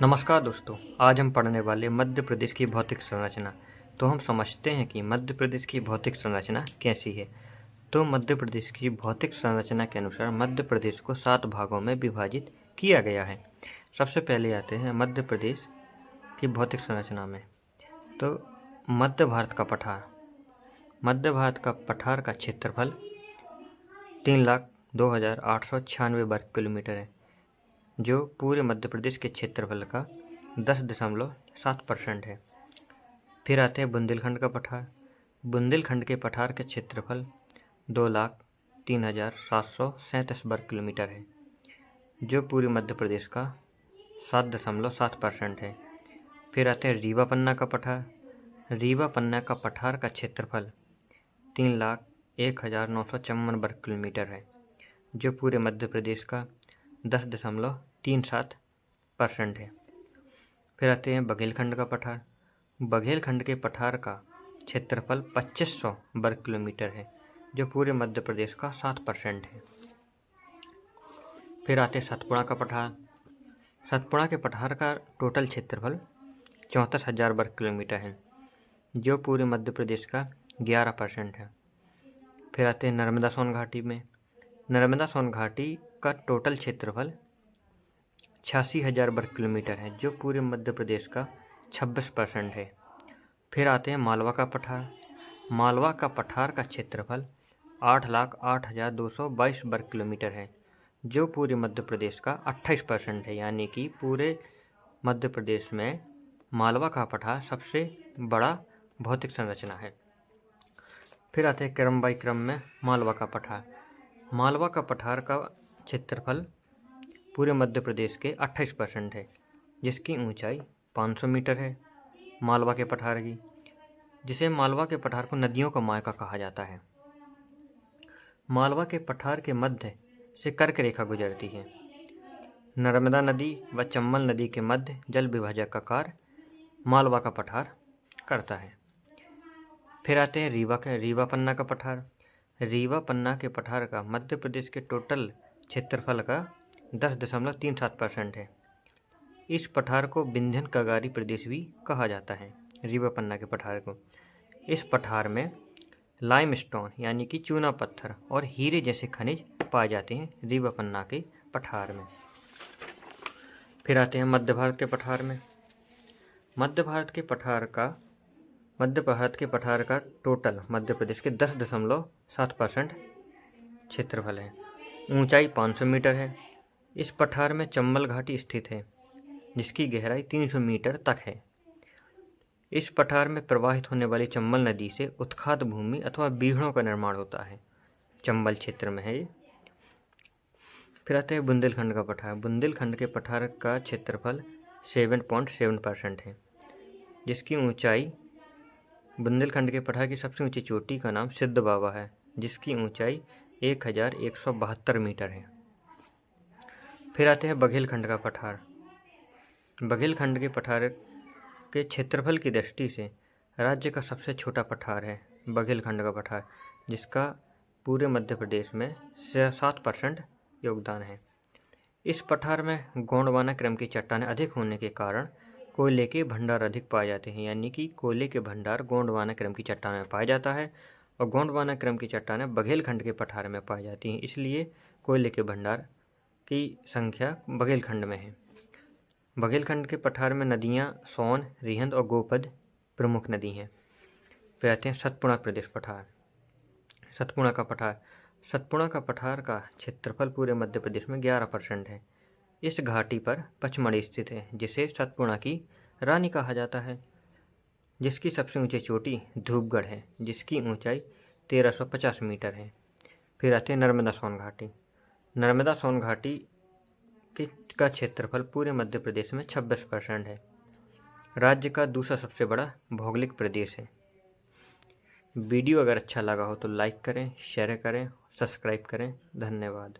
नमस्कार दोस्तों, आज हम पढ़ने वाले मध्य प्रदेश की भौतिक संरचना। तो हम समझते हैं कि मध्य प्रदेश की भौतिक संरचना कैसी है। तो मध्य प्रदेश की भौतिक संरचना के अनुसार मध्य प्रदेश को 7 भागों में विभाजित किया गया है। सबसे पहले आते हैं मध्य प्रदेश की भौतिक संरचना में। तो मध्य भारत का पठार का क्षेत्रफल 3,02,896 वर्ग किलोमीटर है, जो पूरे मध्य प्रदेश के क्षेत्रफल का 10.7% है। फिर आते हैं बुंदेलखंड का पठार। बुंदेलखंड के पठार का क्षेत्रफल 2,03,737 वर्ग किलोमीटर है, जो पूरे मध्य प्रदेश का 7.7% है। फिर आते हैं रीवा पन्ना का पठार। रीवा पन्ना का पठार का क्षेत्रफल 3,01,954 वर्ग किलोमीटर है, जो पूरे मध्य प्रदेश का 10.37% है। फिर आते हैं बघेलखंड का पठार। बघेलखंड के पठार का क्षेत्रफल 2500 वर्ग किलोमीटर है, जो पूरे मध्य प्रदेश का 7% है। फिर आते हैं सतपुड़ा का पठार। सतपुड़ा के पठार का टोटल क्षेत्रफल 34,000 वर्ग किलोमीटर है, जो पूरे मध्य प्रदेश का 11% है। फिर आते हैं नर्मदा सोन घाटी में। नर्मदा सोन घाटी का टोटल क्षेत्रफल 86,000 वर्ग किलोमीटर है, जो पूरे मध्य प्रदेश का 26% है। फिर आते हैं मालवा का पठार। मालवा का पठार का क्षेत्रफल 8,08,222 वर्ग किलोमीटर है, जो पूरे मध्य प्रदेश का 28% है। यानी कि पूरे मध्य प्रदेश में मालवा का पठार सबसे बड़ा भौतिक संरचना है। फिर आते हैं क्रम बाई क्रम में मालवा का पठार। मालवा का पठार का क्षेत्रफल पूरे मध्य प्रदेश के 28% है, जिसकी ऊंचाई 500 मीटर है। मालवा के पठार की, जिसे मालवा के पठार को नदियों का मायका कहा जाता है। मालवा के पठार के मध्य से कर्क रेखा गुजरती है। नर्मदा नदी व चंबल नदी के मध्य जल विभाजक का कार्य मालवा का पठार करता है। फिर आते हैं रीवा पन्ना का पठार। रीवा पन्ना के पठार का मध्य प्रदेश के टोटल क्षेत्रफल का 10.37% है। इस पठार को विंध्यन कगारी प्रदेश भी कहा जाता है। रीवा पन्ना के पठार को, इस पठार में लाइमस्टोन यानी कि चूना पत्थर और हीरे जैसे खनिज पाए जाते हैं रीवा पन्ना के पठार में। फिर आते हैं मध्य भारत के पठार में। मध्य भारत के पठार का टोटल मध्य प्रदेश के 10.7% क्षेत्रफल है। ऊंचाई 500 मीटर है। इस पठार में चंबल घाटी स्थित है, जिसकी गहराई 300 मीटर तक है। इस पठार में प्रवाहित होने वाली चंबल नदी से उत्खात भूमि अथवा बीहड़ों का निर्माण होता है। चंबल क्षेत्र में है ये। फिर आते हैं बुंदेलखंड का पठार। बुंदेलखंड के पठार का क्षेत्रफल 7.7% है, जिसकी ऊंचाई, बुंदेलखंड के पठार की सबसे ऊंची चोटी का नाम सिद्ध बाबा है, जिसकी ऊंचाई 1,172 मीटर है। फिर आते हैं बघेलखंड का पठार। बघेलखंड के पठार के क्षेत्रफल की दृष्टि से राज्य का सबसे छोटा पठार है बघेलखंड का पठार, जिसका पूरे मध्य प्रदेश में 7% योगदान है। इस पठार में गोंडवाना क्रम की चट्टानें अधिक होने के कारण कोयले के भंडार अधिक पाए जाते हैं। यानी कि कोयले के भंडार गोंडवाना क्रम की चट्टान में पाया जाता है, और गोंडवाना क्रम की चट्टानें बघेलखंड के पठार में पाई जाती हैं। इसलिए कोयले के भंडार की संख्या बघेलखंड में है। बघेलखंड के पठार में नदियाँ सोन, रिहंद और गोपद प्रमुख नदी हैं। फिर आते हैं सतपुड़ा प्रदेश पठार। सतपुड़ा का पठार। सतपुड़ा का पठार का क्षेत्रफल पूरे मध्य प्रदेश में 11% है। इस घाटी पर पचमढ़ी स्थित है, जिसे सतपुड़ा की रानी कहा जाता है, जिसकी सबसे ऊंची चोटी धूपगढ़ है, जिसकी ऊंचाई 1350 मीटर है। फिर आते हैं नर्मदा सोन घाटी। नर्मदा सोन घाटी का क्षेत्रफल पूरे मध्य प्रदेश में 26% है। राज्य का दूसरा सबसे बड़ा भौगोलिक प्रदेश है। वीडियो अगर अच्छा लगा हो तो लाइक करें, शेयर करें, सब्सक्राइब करें। धन्यवाद।